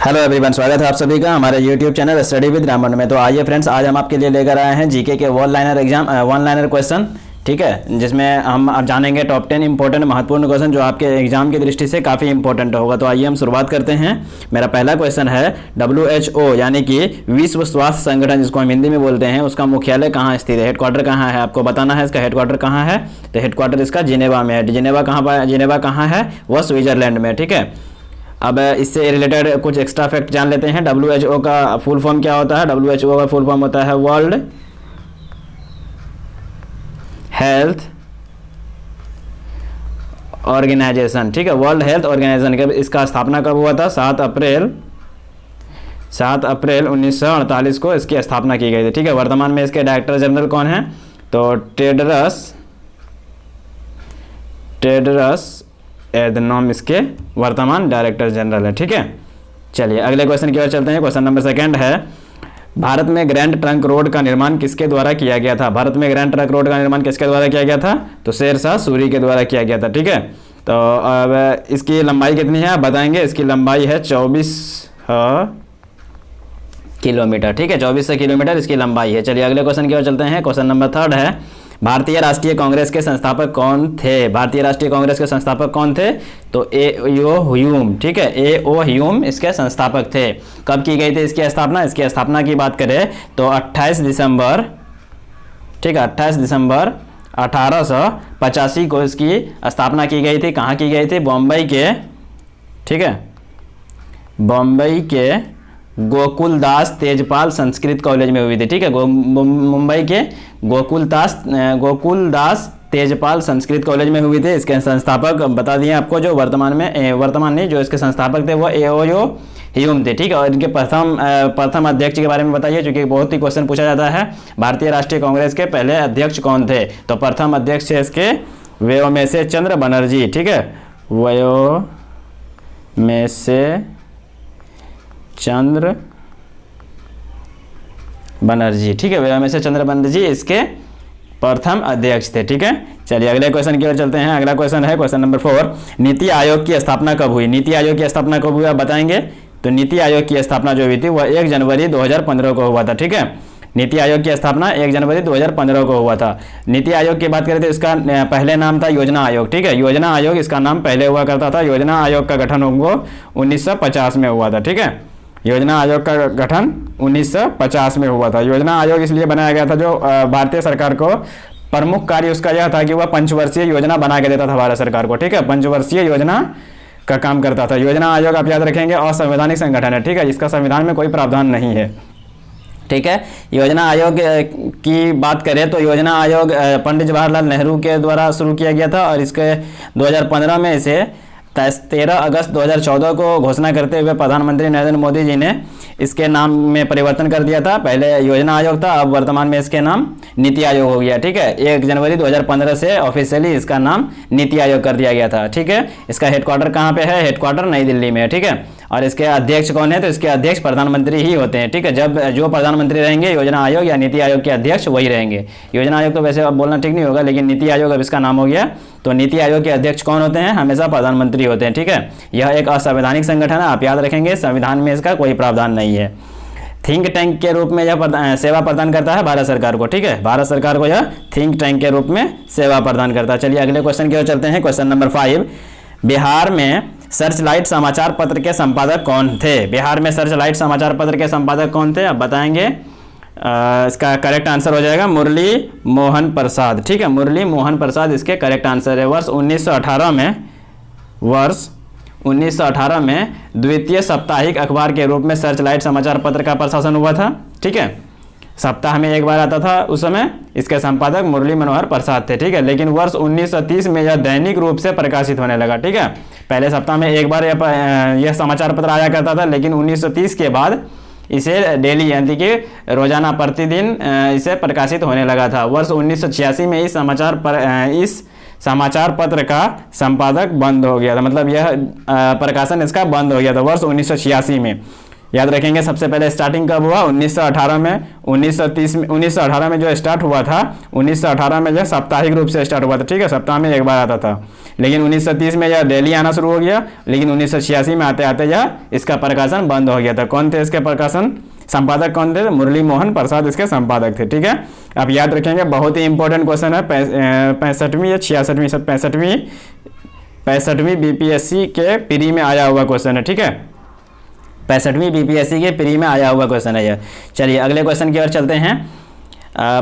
Hello everyone, स्वागत है आप सभी का हमारे YouTube channel study with Raman में। तो आइए फ्रेंड्स, आज हम आपके लिए लेकर आए हैं जीके के वन लाइनर क्वेश्चन, ठीक है, जिसमें हम अब जानेंगे टॉप 10 इंपॉर्टेंट महत्वपूर्ण क्वेश्चन जो आपके एग्जाम की दृष्टि से काफ़ी इंपॉर्टेंट होगा। तो आइए हम शुरुआत करते हैं। मेरा पहला क्वेश्चन है WHO यानी कि विश्व स्वास्थ्य संगठन, जिसको हम हिंदी में बोलते हैं, उसका मुख्यालय कहाँ स्थित है, हेडक्वार्टर कहाँ है, आपको बताना है इसका हेडक्वार्टर कहाँ है। तो हेडक्वार्टर इसका जिनेवा में है। जिनेवा कहाँ है, वह स्विट्जरलैंड में, ठीक है। अब इससे रिलेटेड कुछ एक्स्ट्रा फैक्ट जान लेते हैं। WHO का फुल फॉर्म क्या होता है। WHO का फुल फॉर्म होता है वर्ल्ड हेल्थ ऑर्गेनाइजेशन, ठीक है, वर्ल्ड हेल्थ ऑर्गेनाइजेशन। इसका स्थापना कब हुआ था? 7 अप्रैल 1948 को इसकी स्थापना की गई थी, ठीक है। वर्तमान में इसके डायरेक्टर जनरल कौन है? तो टेड्रस एधनॉम इसके वर्तमान डायरेक्टर जनरल है, ठीक है। चलिए अगले क्वेश्चन की ओर चलते हैं। क्वेश्चन नंबर 2 है, भारत में ग्रैंड ट्रंक रोड का निर्माण किसके द्वारा किया गया था? भारत में ग्रैंड ट्रंक रोड का निर्माण किसके द्वारा किया गया था? तो शेरशाह सूरी के द्वारा किया गया था, ठीक है। तो अब इसकी लंबाई कितनी है आप बताएंगे। इसकी लंबाई है 24 किलोमीटर, ठीक है, 24 किलोमीटर इसकी लंबाई है। चलिए अगले क्वेश्चन की ओर चलते हैं। क्वेश्चन नंबर 3 है, भारतीय राष्ट्रीय कांग्रेस के संस्थापक कौन थे? भारतीय राष्ट्रीय कांग्रेस के संस्थापक कौन थे? तो A.O. ह्यूम, ठीक है, A.O. ह्यूम इसके संस्थापक थे। कब की गई थी इसकी स्थापना? इसकी स्थापना की बात करें तो 28 दिसंबर, ठीक है, 28 दिसंबर 1885 को इसकी स्थापना की गई थी। कहाँ की गई थी? बॉम्बई के, ठीक है, बॉम्बई के गोकुलदास तेजपाल संस्कृत कॉलेज में हुई थी, ठीक है। मुंबई के गोकुलदास तेजपाल संस्कृत कॉलेज में हुई थी। इसके संस्थापक बता दिए आपको, जो वर्तमान नहीं, जो इसके संस्थापक थे वो A.O. ह्यूम थे, ठीक है। और इनके प्रथम अध्यक्ष के बारे में बताइए, क्योंकि बहुत ही क्वेश्चन पूछा जाता है। भारतीय राष्ट्रीय कांग्रेस के पहले अध्यक्ष कौन थे? तो प्रथम अध्यक्ष है इसके व्योमेश चंद्र बनर्जी, ठीक है, व्योमेश चंद्र बनर्जी, ठीक है, व्योमेश चंद्र बनर्जी इसके प्रथम अध्यक्ष थे, ठीक है। चलिए अगले क्वेश्चन की ओर चलते हैं। अगला क्वेश्चन है क्वेश्चन नंबर 4, नीति आयोग की स्थापना कब हुई? नीति आयोग की स्थापना कब हुई आप बताएंगे। तो नीति आयोग की स्थापना जो हुई थी वह 1 जनवरी 2015 को हुआ था, ठीक है। नीति आयोग की स्थापना 1 जनवरी 2015 को हुआ था। नीति आयोग की बात करें तो इसका पहले नाम था योजना आयोग, ठीक है, योजना आयोग इसका नाम पहले हुआ करता था। योजना आयोग का गठन 1950 में हुआ था, ठीक है। योजना आयोग का गठन 1950 में हुआ था। योजना आयोग इसलिए बनाया गया था, जो भारतीय सरकार को प्रमुख कार्य उसका यह था कि वह पंचवर्षीय योजना बना के देता था भारत सरकार को, ठीक है, पंचवर्षीय योजना का काम करता था। योजना आयोग आप याद रखेंगे असंवैधानिक संगठन है, ठीक है, इसका संविधान में कोई प्रावधान नहीं है, ठीक है। योजना आयोग की बात करें तो योजना आयोग पंडित जवाहरलाल नेहरू के द्वारा शुरू किया गया था, और इसके 2015 में इसे 13 अगस्त 2014 को घोषणा करते हुए प्रधानमंत्री नरेंद्र मोदी जी ने इसके नाम में परिवर्तन कर दिया था। पहले योजना आयोग था, अब वर्तमान में इसके नाम नीति आयोग हो गया, ठीक है। 1 जनवरी 2015 से ऑफिशियली इसका नाम नीति आयोग कर दिया गया था, ठीक है। इसका हेडक्वार्टर कहाँ पे है? हेडक्वार्टर नई दिल्ली में है, ठीक है। और इसके अध्यक्ष कौन है? तो इसके अध्यक्ष प्रधानमंत्री ही होते हैं, ठीक है। जब जो प्रधानमंत्री रहेंगे योजना आयोग या नीति आयोग के अध्यक्ष वही रहेंगे। योजना आयोग तो वैसे अब बोलना ठीक नहीं होगा, लेकिन नीति आयोग अब इसका नाम हो गया। तो नीति आयोग के अध्यक्ष कौन होते हैं? हमेशा प्रधानमंत्री होते हैं, ठीक है। यह एक असंवैधानिक संगठन है, आप याद रखेंगे, संविधान में इसका कोई प्रावधान नहीं है। थिंक टैंक के रूप में यह सेवा प्रदान करता है भारत सरकार को, ठीक है, भारत सरकार को यह थिंक टैंक के रूप में सेवा प्रदान करता है। चलिए अगले क्वेश्चन की ओर चलते हैं। क्वेश्चन नंबर 5, बिहार में सर्चलाइट समाचार पत्र के संपादक कौन थे? बिहार में सर्चलाइट समाचार पत्र के संपादक कौन थे आप बताएंगे। इसका करेक्ट आंसर हो जाएगा मुरली मोहन प्रसाद, ठीक है, मुरली मोहन प्रसाद इसके करेक्ट आंसर है। वर्ष 1918 में द्वितीय साप्ताहिक अखबार के रूप में सर्चलाइट समाचार पत्र का प्रकाशन हुआ था, ठीक है। सप्ताह में एक बार आता था उस समय। इसके संपादक मुरली मनोहर प्रसाद थे, ठीक है। लेकिन वर्ष 1930 में यह दैनिक रूप से प्रकाशित होने लगा, ठीक है। पहले सप्ताह में एक बार यह समाचार पत्र आया करता था, लेकिन 1930 के बाद इसे डेली यानी कि रोजाना प्रतिदिन इसे प्रकाशित होने लगा था। वर्ष 1986 में इस समाचार पत्र का संपादक बंद हो गया था, मतलब यह प्रकाशन इसका बंद हो गया था वर्ष 1986 में। याद रखेंगे सबसे पहले स्टार्टिंग कब हुआ 1918 में, 1930 में, 1918 में जो स्टार्ट हुआ था, 1918 में जो साप्ताहिक रूप से स्टार्ट हुआ था, ठीक है, सप्ताह में एक बार आता था। लेकिन 1930 में यह डेली आना शुरू हो गया, लेकिन 1986 में आते आते यह इसका प्रकाशन बंद हो गया था। कौन थे इसके प्रकाशन संपादक, कौन थे? मुरली मोहन प्रसाद इसके संपादक थे, ठीक है। अब याद रखेंगे बहुत ही इंपॉर्टेंट क्वेश्चन है, 65वीं या 66वीं 65वीं बीपीएससी के प्री में आया हुआ क्वेश्चन है, ठीक है, 65वीं बीपीएससी के प्री में आया हुआ क्वेश्चन है यह। चलिए अगले क्वेश्चन की ओर चलते हैं।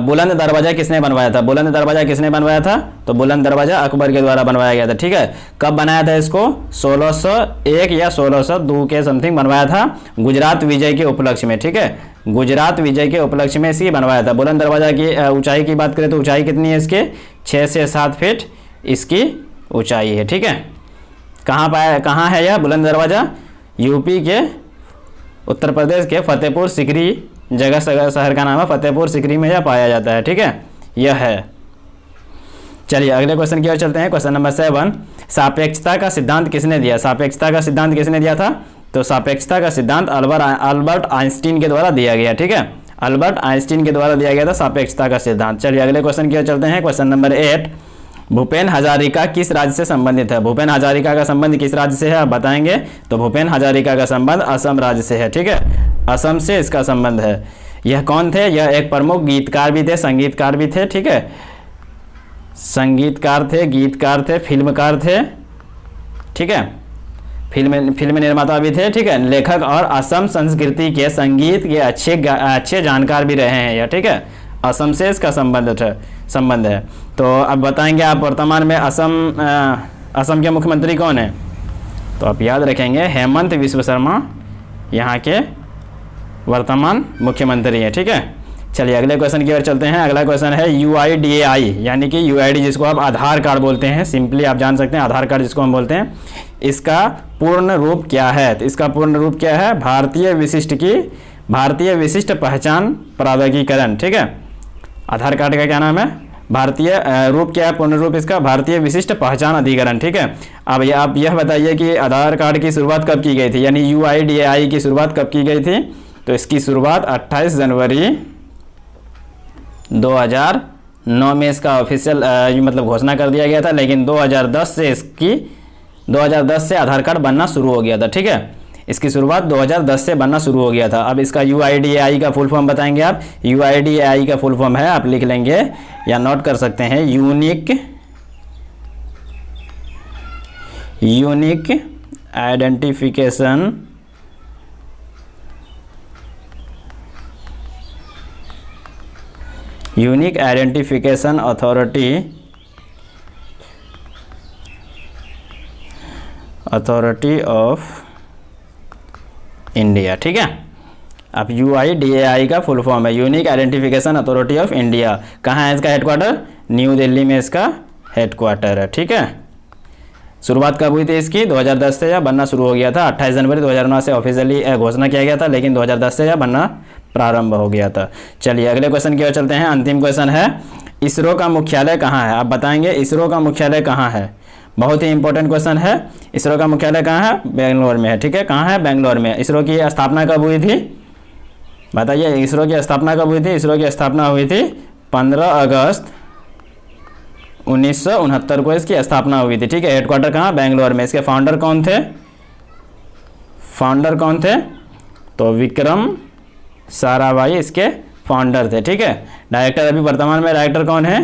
बुलंद दरवाजा किसने बनवाया था? बुलंद दरवाजा किसने बनवाया था? तो बुलंद दरवाजा अकबर के द्वारा बनवाया गया था, ठीक है। कब बनाया था इसको? 1601 या 1602 के समथिंग बनवाया था, गुजरात विजय के उपलक्ष्य में, ठीक है, गुजरात विजय के उपलक्ष्य में इसकी बनवाया था। बुलंद दरवाजा की ऊंचाई की बात करें तो ऊंचाई कितनी है इसके? 6 से 7 फीट इसकी ऊंचाई है, ठीक है। कहाँ है यह बुलंद दरवाजा? यूपी के, उत्तर प्रदेश के फतेहपुर सिकरी जगह शहर का नाम है, फतेहपुर सिकरी में यह पाया जाता है, ठीक है, यह है। चलिए अगले क्वेश्चन की ओर चलते हैं। क्वेश्चन नंबर 7, सापेक्षता का सिद्धांत किसने दिया? सापेक्षता का सिद्धांत किसने दिया था? तो सापेक्षता का सिद्धांत अल्बर्ट आइंस्टीन के द्वारा दिया गया, ठीक है, अल्बर्ट आइंस्टीन के द्वारा दिया गया था सापेक्षता का सिद्धांत। चलिए अगले क्वेश्चन की ओर चलते हैं। क्वेश्चन नंबर 8, भूपेन हजारिका किस राज्य से संबंधित है? भूपेन हजारिका का संबंध किस राज्य से है आप बताएंगे? तो भूपेन हजारिका का संबंध असम राज्य से है, ठीक है, असम से इसका संबंध है। यह कौन थे? यह एक प्रमुख गीतकार भी थे, संगीतकार भी थे, ठीक है, संगीतकार थे, गीतकार थे, फिल्मकार थे, ठीक है, फिल्म निर्माता भी थे, ठीक है, लेखक और असम संस्कृति के संगीत के अच्छे जानकार भी रहे हैं यह, ठीक है, असम से इसका संबंध है। तो अब बताएंगे आप वर्तमान में असम के मुख्यमंत्री कौन है? तो आप याद रखेंगे हेमंत विश्व शर्मा यहाँ के वर्तमान मुख्यमंत्री हैं, ठीक है। चलिए अगले क्वेश्चन की ओर चलते हैं। अगला क्वेश्चन है UIDAI, यानी कि UID जिसको आप आधार कार्ड बोलते हैं, सिंपली आप जान सकते हैं आधार कार्ड जिसको हम बोलते हैं, इसका पूर्ण रूप क्या है? तो इसका पूर्ण रूप क्या है? भारतीय विशिष्ट पहचान प्राधिकरण, ठीक है, आधार कार्ड का क्या नाम है? भारतीय रूप क्या है? पूर्ण रूप इसका भारतीय विशिष्ट पहचान अधिकरण, ठीक है। अब आप यह बताइए कि आधार कार्ड की शुरुआत कब की गई थी, यानी UIDAI की शुरुआत कब की गई थी? तो इसकी शुरुआत 28 जनवरी 2009 में इसका ऑफिशियल मतलब घोषणा कर दिया गया था, लेकिन 2010 से आधार कार्ड बनना शुरू हो गया था, ठीक है, इसकी शुरुआत 2010 से बनना शुरू हो गया था। अब इसका UIDAI का फुल फॉर्म बताएंगे आप। UIDAI का फुल फॉर्म है, आप लिख लेंगे या नोट कर सकते हैं, unique identification authority of India, ठीक है। अब UIDAI का फुल फॉर्म है unique identification authority of India. कहाँ है इसका हेडक्वार्टर? न्यू दिल्ली में इसका हेडक्वार्टर है, ठीक है। शुरुआत कब हुई थी इसकी? 2010 से यह बनना शुरू हो गया था। 28 जनवरी 2009 से ऑफिशियली घोषणा किया गया था, लेकिन 2010 से यह बनना प्रारंभ हो गया था। चलिए अगले क्वेश्चन की ओर चलते हैं। अंतिम क्वेश्चन है, इसरो का मुख्यालय कहाँ है? आप बताएंगे इसरो का मुख्यालय कहाँ है? बहुत ही इंपॉर्टेंट क्वेश्चन है। इसरो का मुख्यालय कहाँ है? बेंगलोर में है, ठीक है, कहाँ है? बेंगलोर में। इसरो की स्थापना कब हुई थी? बताइए इसरो की स्थापना कब हुई थी? इसरो की स्थापना हुई थी 15 अगस्त 1969 को इसकी स्थापना हुई थी, ठीक है। हेडक्वार्टर कहाँ? बेंगलोर में। इसके फाउंडर कौन थे? तो विक्रम साराभाई इसके फाउंडर थे, ठीक है। डायरेक्टर अभी वर्तमान में डायरेक्टर कौन है?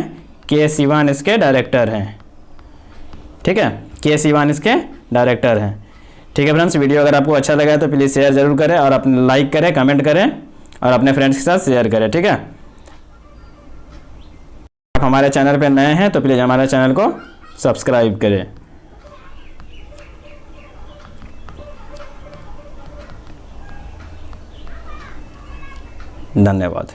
के सिवान इसके डायरेक्टर हैं, ठीक है, के सिवान इसके डायरेक्टर हैं, ठीक है। फ्रेंड्स वीडियो अगर आपको अच्छा लगा तो प्लीज़ शेयर जरूर करें और अपने लाइक करें, कमेंट करें और अपने फ्रेंड्स के साथ शेयर करें, ठीक है। आप हमारे चैनल पर नए हैं तो प्लीज़ हमारे चैनल को सब्सक्राइब करें। धन्यवाद।